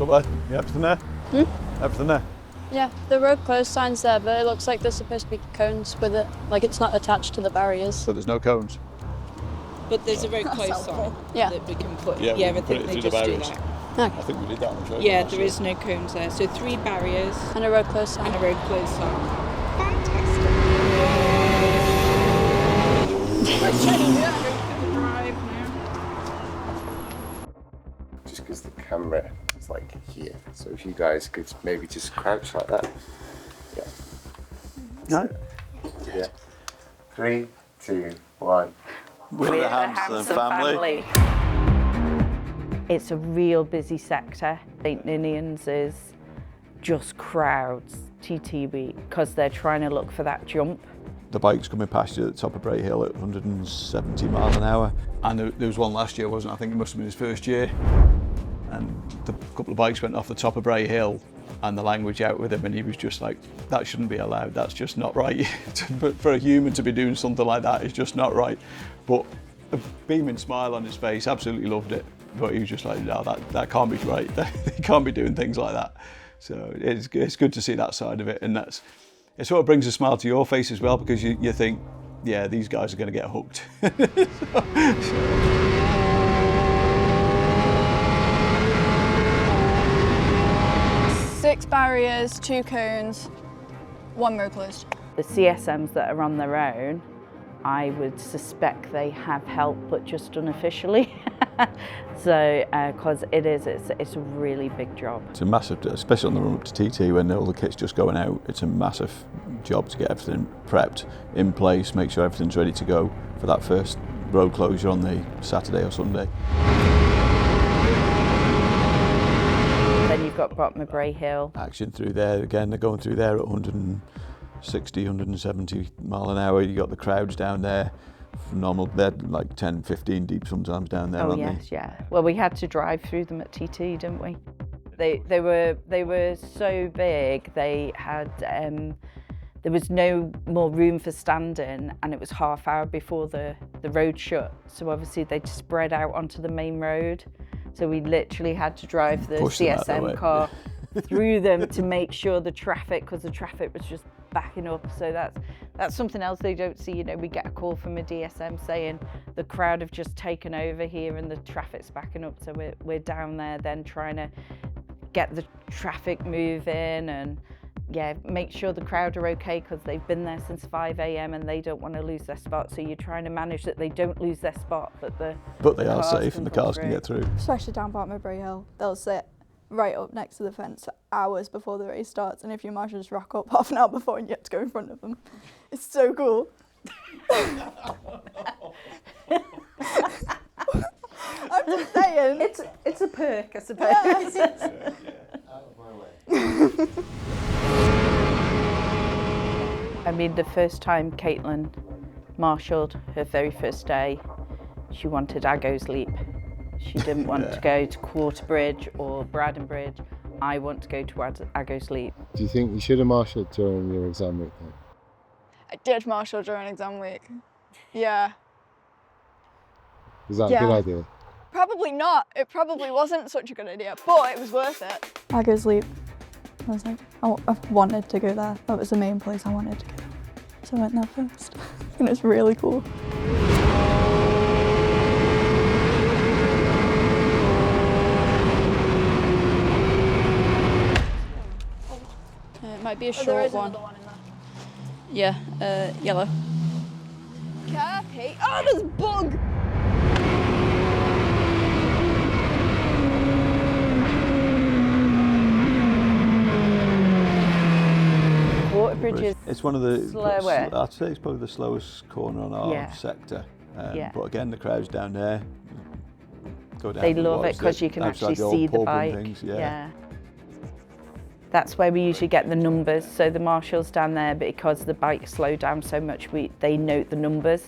up there? Yeah, everything there? Everything there? Yeah, the road closed sign's there, but it looks like there's supposed to be cones with it. Like it's not attached to the barriers. So there's no cones? But there's a road closed sign that we can put. Yeah, I think they just do that. I think we did that on the show. Yeah, there is no cones there. So 3 barriers. And a road closed sign. And a road closed sign. Fantastic. Just because the camera is like here, so if you guys could maybe just crouch like that. Yeah. No. Yeah. 3, 2, 1. We're the Hampsons family. It's a real busy sector. St Ninians is just crowds, TT week, because they're trying to look for that jump. The bike's coming past you at the top of Bray Hill at 170 miles an hour. And there was one last year, wasn't it? I think it must have been his first year. And a couple of bikes went off the top of Bray Hill and the language out with him, and he was just like, that shouldn't be allowed, that's just not right. But for a human to be doing something like that is just not right. But a beaming smile on his face, absolutely loved it. But he was just like, no, that can't be right. He can't be doing things like that. So it's good to see that side of it, and it sort of brings a smile to your face as well, because you think, yeah, these guys are going to get hooked. 6 barriers, 2 cones, 1 road closed. The CSMs that are on their own, I would suspect they have help, but just unofficially. So, because it's a really big job. It's a massive, especially on the run up to TT when all the kit's just going out, it's a massive job to get everything prepped, in place, make sure everything's ready to go for that first road closure on the Saturday or Sunday. Then you've got bottom of Bray Hill. Action through there, again, they're going through there at 160, 170 mile an hour. You got the crowds down there. Normal, they're like 10, 15 deep sometimes down there, aren't yes, they? Yeah. Well, we had to drive through them at TT, didn't we? They were so big. They had there was no more room for standing, and it was half hour before the road shut. So obviously they spread out onto the main road. So we literally had to drive the CSM car through them to make sure the traffic, because the traffic was just backing up. So that's something else they don't see. You know, we get a call from a DSM saying the crowd have just taken over here and the traffic's backing up. So we're down there then trying to get the traffic moving and make sure the crowd are okay, because they've been there since 5 a.m. and they don't want to lose their spot. So you're trying to manage that they don't lose their spot, but they are safe and the cars can get through. Especially down bottom of Bray Hill, they'll sit right up next to the fence hours before the race starts, and if your marshals rock up half an hour before and you have to go in front of them. It's so cool. I'm just saying. It's a perk, I suppose. Yeah. Out of my way. I mean, the first time Caitlyn marshalled her very first day, she wanted Aggo's Leap. She didn't want to go to Quarterbridge or Braddon Bridge. I want to go to Aggo's Leap. Do you think you should have marshalled during your exam week then? I did marshal during exam week. Yeah. Was that a good idea? Probably not. It probably wasn't such a good idea, but it was worth it. Aggo's Leap. I was like, I wanted to go there. That was the main place I wanted to go. So I went there first. And it's really cool. It might be a short one. Yeah, yellow. Carpy. Oh, there's a bug! Waterbridge It's one of the slower. I'd say it's probably the slowest corner on our sector. But again, the crowds down there go down. They love it because you can actually see the bike. Things, That's where we usually get the numbers. So the marshals down there, because the bikes slow down so much, they note the numbers.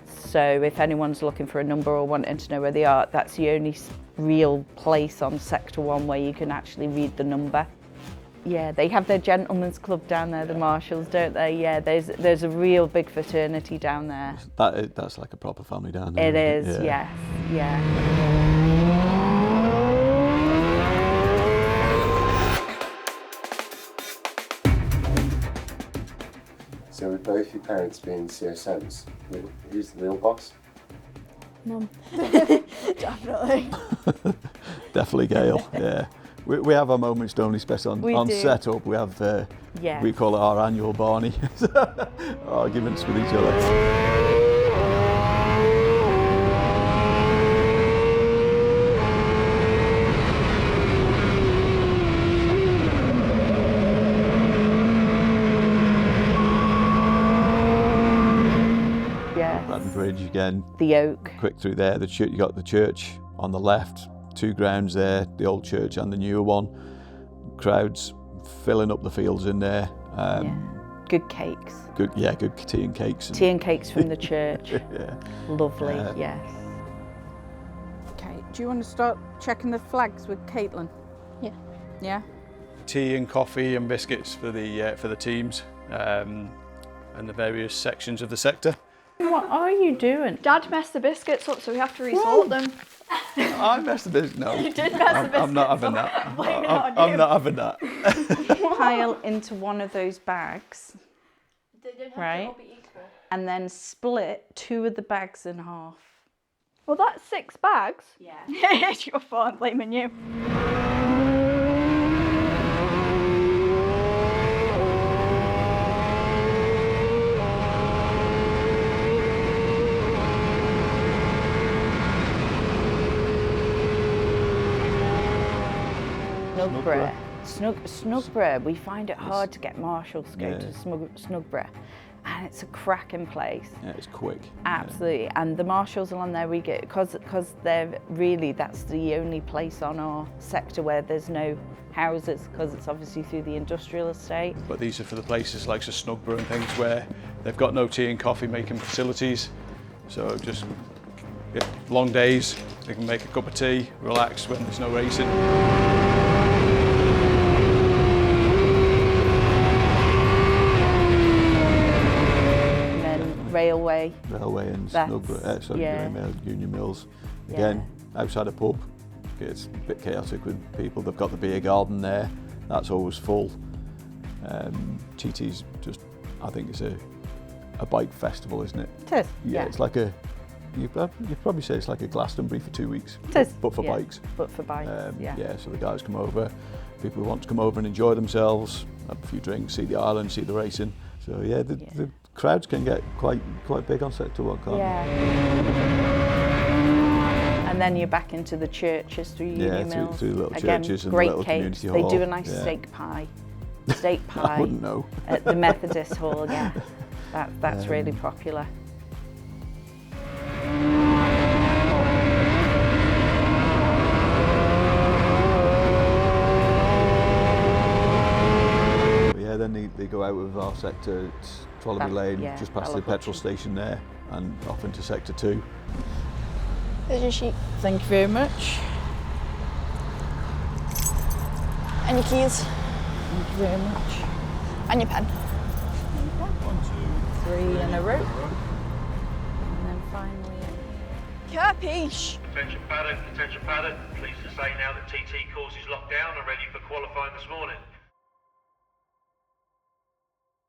So if anyone's looking for a number or wanting to know where they are, that's the only real place on Sector 1 where you can actually read the number. Yeah, they have their gentlemen's club down there, the marshals, don't they? Yeah, there's a real big fraternity down there. That's like a proper family down there. It is, yes, yeah. So with both your parents being CSMs, who's the real boss? Mum. Definitely. Definitely Gail, yeah. We have our moments, don't we, especially on setup. We have, we call it our annual Barney arguments with each other. Bridge again. The Oak. Quick through there. The church. You got the church on the left. 2 grounds there. The old church and the newer one. Crowds filling up the fields in there. Good cakes. Good tea and cakes. Tea and cakes from the church. Yeah. Lovely. Yes. Okay. Do you want to start checking the flags with Caitlyn? Yeah. Yeah. Tea and coffee and biscuits for the teams and the various sections of the sector. What are you doing? Dad messed the biscuits up, so we have to resort them. I messed the biscuits. No, You did mess the biscuits I'm not having up. that. I'm not having that. Pile into one of those bags, right? And then split 2 of the bags in half. Well, that's 6 bags. Yeah. It's your fault, I'm blaming you. Snugborough, we find it hard to get Marshals to go to Snugborough, and it's a cracking place. Yeah, it's quick. Absolutely, and the Marshals along there, we get because they're really, that's the only place on our sector where there's no houses, because it's obviously through the industrial estate. But these are for the places like Snugborough and things where they've got no tea and coffee making facilities, so just long days, they can make a cup of tea, relax when there's no racing. Railway and Snugborough, Union Mills. Again, outside a pub, it's a bit chaotic with people. They've got the beer garden there, that's always full. TT's just, I think it's a bike festival, isn't it? It is. Yeah, it's like you'd probably say it's like a Glastonbury for 2 weeks. It is. But for bikes. But for bikes, Yeah, so the guys come over, people who want to come over and enjoy themselves, have a few drinks, see the island, see the racing. So yeah, the crowds can get quite big on Sector 1, can't they? And then you're back into the churches through Union Mills. through little Again, churches and great little cakes. community hall. They do a nice steak pie. Steak pie. I wouldn't know. At the Methodist Hall, yeah. That's really popular. Then they go out of our sector, it's Trolley Lane, just past the petrol station there, and off into Sector 2. Here's your sheet. Thank you very much. And your keys. Thank you very much. And your pen. 1, 2, 3 in a row. And then finally Capiche. Attention paddock. Pleased to say now that TT course is locked down and ready for qualifying this morning.